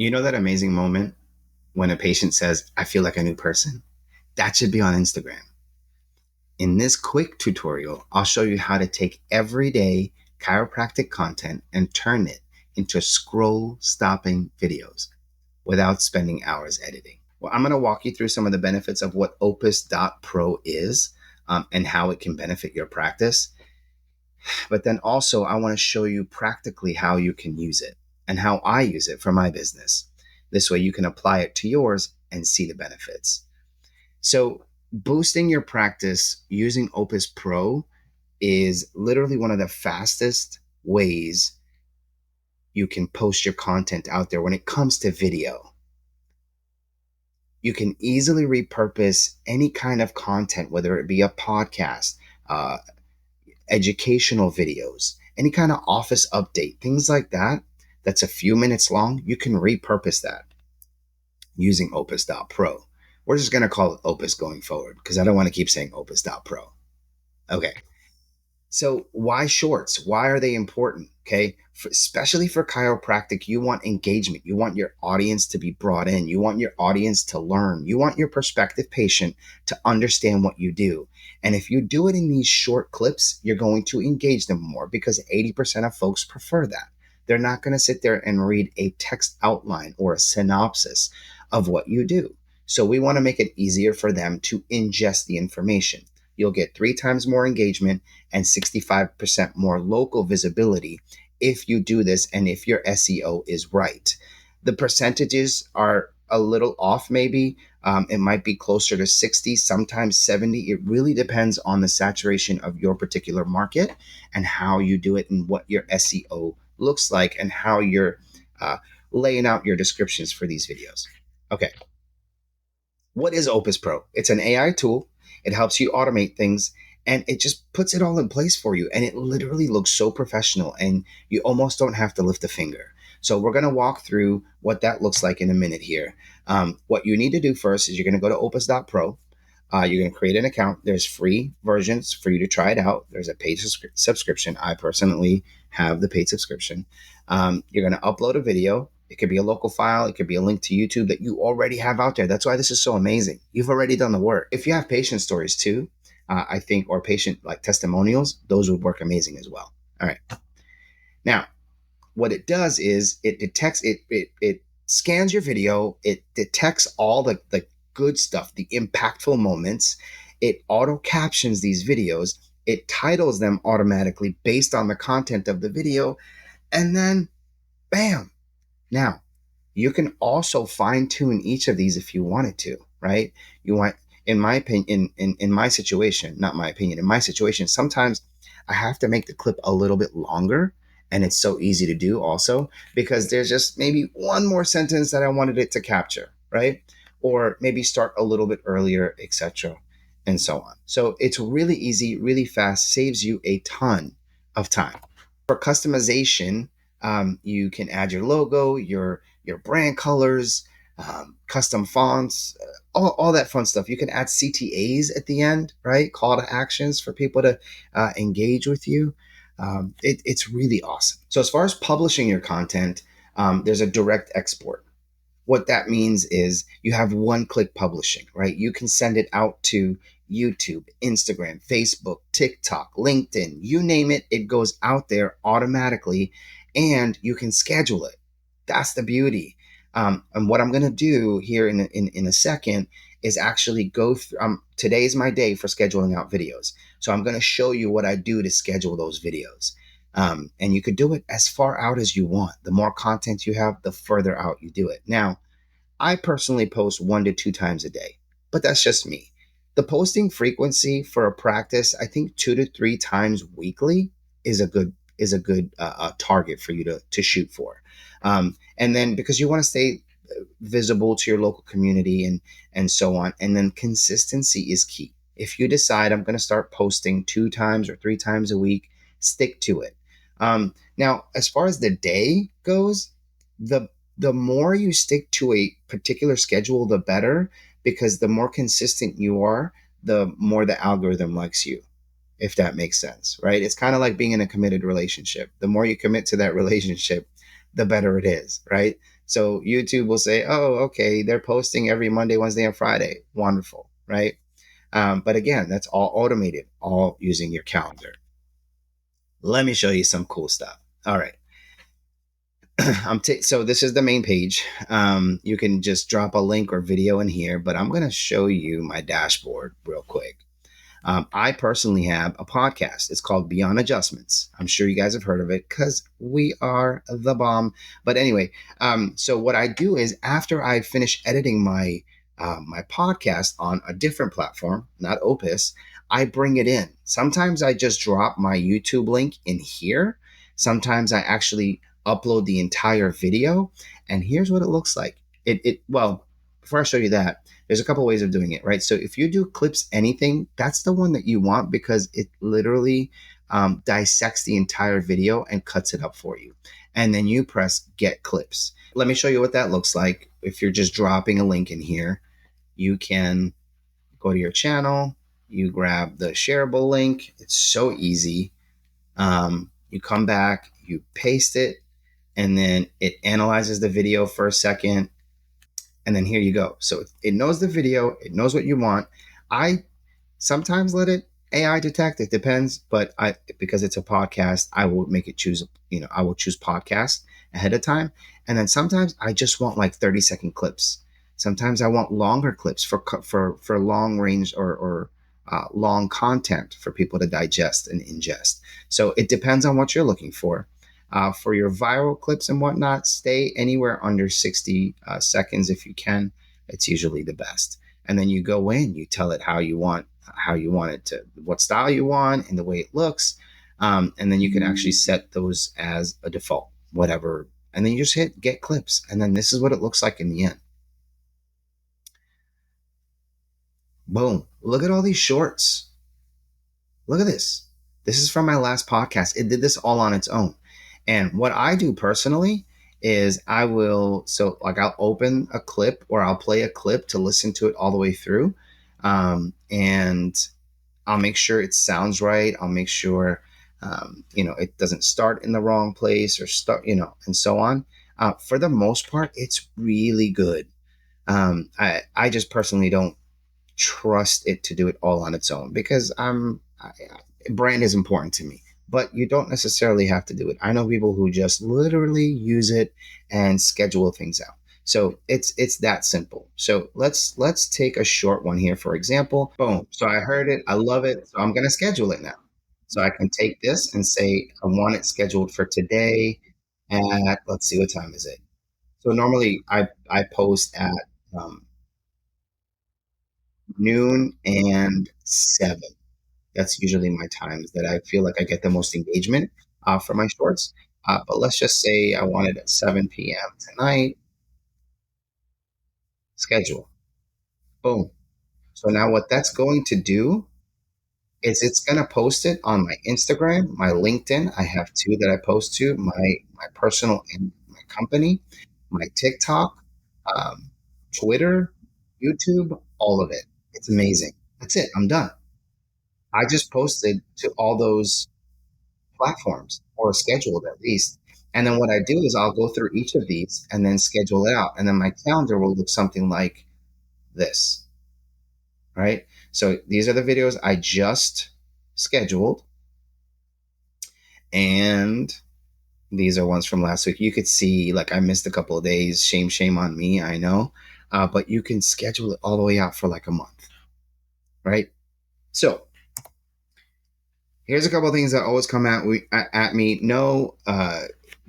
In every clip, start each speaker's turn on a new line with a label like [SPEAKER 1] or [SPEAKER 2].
[SPEAKER 1] You know that amazing moment when a patient says, I feel like a new person? That should be on Instagram. In this quick tutorial, I'll show you how to take everyday chiropractic content and turn it into scroll stopping videos without spending hours editing. Well, I'm going to walk you through some of the benefits of what Opus.Pro is and how it can benefit your practice. But then also, I want to show you practically how you can use it and how I use it for my business. This way, you can apply it to yours and see the benefits. So, boosting your practice using Opus.Pro is literally one of the fastest ways you can post your content out there when it comes to video. You can easily repurpose any kind of content, whether it be a podcast, uh, educational videos, any kind of office update, things like that, that's a few minutes long. You can repurpose that using Opus.Pro. We're just going to call it Opus going forward because I don't want to keep saying Opus.Pro. Okay. So why shorts? Why are they important? Okay. Especially for chiropractic, you want engagement. You want your audience to be brought in. You want your audience to learn. You want your prospective patient to understand what you do. And if you do it in these short clips, you're going to engage them more because 80% of folks prefer that. They're not going to sit there and read a text outline or a synopsis of what you do. So we want to make it easier for them to ingest the information. You'll get 3 times more engagement and 65% more local visibility if you do this and if your SEO is right. The percentages are a little off, maybe. It might be closer to 60, sometimes 70. It really depends on the saturation of your particular market and how you do it and what your SEO looks like and how you're laying out your descriptions for these videos. Okay. What is Opus.Pro? It's an AI tool. It helps you automate things and it just puts it all in place for you. And it literally looks so professional and you almost don't have to lift a finger. So we're going to walk through what that looks like in a minute here. What you need to do first is you're going to go to Opus.Pro. You're going to create an account. There's free versions for you to try it out. There's a paid subscription. I personally have the paid subscription. You're going to upload a video. It could be a local file. It could be a link to YouTube that you already have out there. That's why this is so amazing. You've already done the work. If you have patient stories too, I think, or patient like testimonials, those would work amazing as well. All right. Now, what it does is it detects, it scans your video. It detects all the good stuff, the impactful moments. It auto-captions these videos. It titles them automatically based on the content of the video. And then, bam. Now, you can also fine tune each of these if you wanted to, right? You want, in my opinion, in my situation, not my opinion, in my situation, sometimes I have to make the clip a little bit longer. And it's so easy to do also because there's just maybe one more sentence that I wanted it to capture, right? Or maybe start a little bit earlier, etc. and so on. So it's really easy, really fast, saves you a ton of time. For customization, you can add your logo, your brand colors, custom fonts, all that fun stuff. You can add CTAs at the end, right? Call to actions for people to engage with you. It's really awesome. So as far as publishing your content, there's a direct export. What that means is you have one-click publishing, right? You can send it out to YouTube, Instagram, Facebook, TikTok, LinkedIn, you name it, it goes out there automatically and you can schedule it. That's the beauty. And what I'm going to do here in a second is actually go through, today's my day for scheduling out videos. So I'm going to show you what I do to schedule those videos. And you could do it as far out as you want. The more content you have, the further out you do it. Now, I personally post 1 to 2 times a day, but that's just me. The posting frequency for a practice, I think 2 to 3 times weekly is a good target for you to shoot for. And then because you want to stay visible to your local community and so on. And then consistency is key. If you decide I'm going to start posting 2 times or 3 times a week, stick to it. Now, as far as the day goes, the more you stick to a particular schedule, the better, because the more consistent you are, the more the algorithm likes you, if that makes sense, right? It's kind of like being in a committed relationship. The more you commit to that relationship, the better it is, right? So YouTube will say, oh, okay, they're posting every Monday, Wednesday, and Friday. Wonderful, right? But again, that's all automated, all using your calendar. Let me show you some cool stuff. All right. So this is the main page. You can just drop a link or video in here, but I'm going to show you my dashboard real quick. I personally have a podcast. It's called Beyond Adjustments. I'm sure you guys have heard of it because we are the bomb. But anyway, so what I do is after I finish editing my podcast on a different platform, not Opus, I bring it in. Sometimes I just drop my YouTube link in here. Sometimes I actually upload the entire video, and here's what it looks like. Well, before I show you that, there's a couple ways of doing it, right? So if you do clips anything, that's the one that you want because it literally dissects the entire video and cuts it up for you. And then you press get clips. Let me show you what that looks like. If you're just dropping a link in here, you can go to your channel, you grab the shareable link. It's so easy. You come back, you paste it, and then it analyzes the video for a second. And then here you go. So it knows the video, it knows what you want. I sometimes let it AI detect. It depends, but because it's a podcast, I will make it choose. I will choose podcast ahead of time, and then sometimes I just want like 30-second clips. Sometimes I want longer clips for long range or long content for people to digest and ingest. So it depends on what you're looking for. For your viral clips and whatnot, stay anywhere under 60 seconds if you can. It's usually the best. And then you go in, you tell it how you want it to, what style you want, and the way it looks. And then you can actually set those as a default, whatever. And then you just hit get clips. And then this is what it looks like in the end. Boom. Look at all these shorts. Look at this. This is from my last podcast. It did this all on its own. And what I do personally is I'll open a clip or I'll play a clip to listen to it all the way through. And I'll make sure it sounds right. I'll make sure, it doesn't start in the wrong place or and so on. For the most part, it's really good. I just personally don't trust it to do it all on its own because brand is important to me, but you don't necessarily have to do it. I know people who just literally use it and schedule things out. So it's that simple. So let's take a short one here, for example. Boom. So I heard it. I love it. So I'm going to schedule it now. So I can take this and say, I want it scheduled for today at, let's see, what time is it? So normally I post at noon and 7. That's usually my times that I feel like I get the most engagement for my shorts. But let's just say I want it at 7 p.m. tonight. Schedule. Boom. So now what that's going to do is it's going to post it on my Instagram, my LinkedIn. I have two that I post to, my personal and my company, my TikTok, um, Twitter, YouTube, all of it. It's amazing. That's it. I'm done. I just posted to all those platforms or scheduled at least. And then what I do is I'll go through each of these and then schedule it out. And then my calendar will look something like this, right? So these are the videos I just scheduled. And these are ones from last week. You could see like I missed a couple of days. Shame on me. I know. But you can schedule it all the way out for like a month, right? So here's a couple of things that always come at me. No,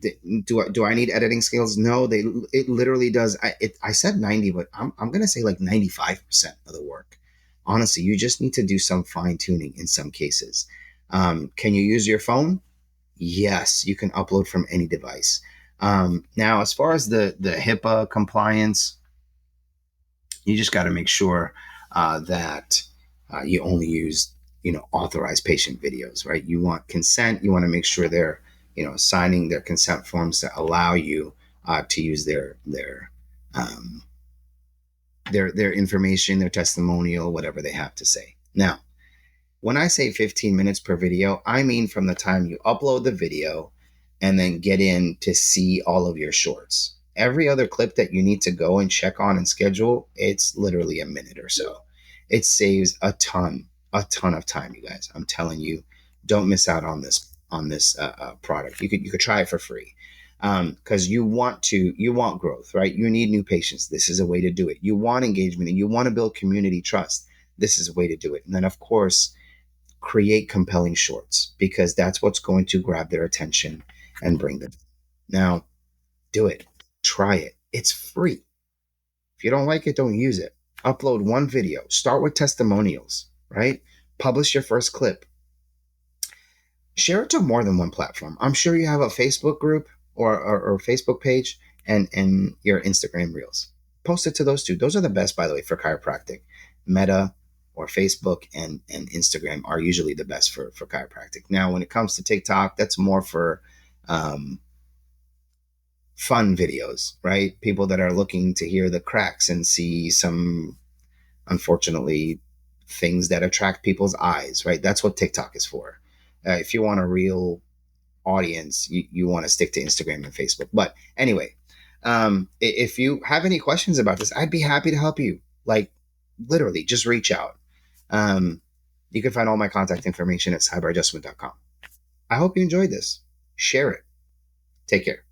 [SPEAKER 1] do I need editing skills? No, it literally does. I said 90, but I'm gonna say like 95% of the work. Honestly, you just need to do some fine tuning in some cases. Can you use your phone? Yes, you can upload from any device. Now, as far as the HIPAA compliance, you just got to make sure that you only use authorized patient videos, right? You want consent. You want to make sure they're signing their consent forms that allow you to use their information, their testimonial, whatever they have to say. Now, when I say 15 minutes per video, I mean from the time you upload the video and then get in to see all of your shorts. Every other clip that you need to go and check on and schedule, it's literally a minute or so. It saves a ton of time, you guys. I'm telling you, don't miss out on this product. You could try it for free, because you want growth, right? You need new patients. This is a way to do it. You want engagement and you want to build community trust. This is a way to do it. And then, of course, create compelling shorts, because that's what's going to grab their attention and bring them. Now, do it. Try it. It's free. If you don't like it, don't use it. Upload one video. Start with testimonials, right? Publish your first clip. Share it to more than one platform. I'm sure you have a Facebook group or Facebook page and your Instagram reels. Post it to those two. Those are the best, by the way, for chiropractic. Meta or Facebook and Instagram are usually the best for chiropractic. Now, when it comes to TikTok, that's more for fun videos, right? People that are looking to hear the cracks and see some, unfortunately, things that attract people's eyes, right? That's what TikTok is for. If you want a real audience, you want to stick to Instagram and Facebook. But anyway, if you have any questions about this, I'd be happy to help you. Like, literally, just reach out. You can find all my contact information at cyberadjustment.com. I hope you enjoyed this. Share it. Take care.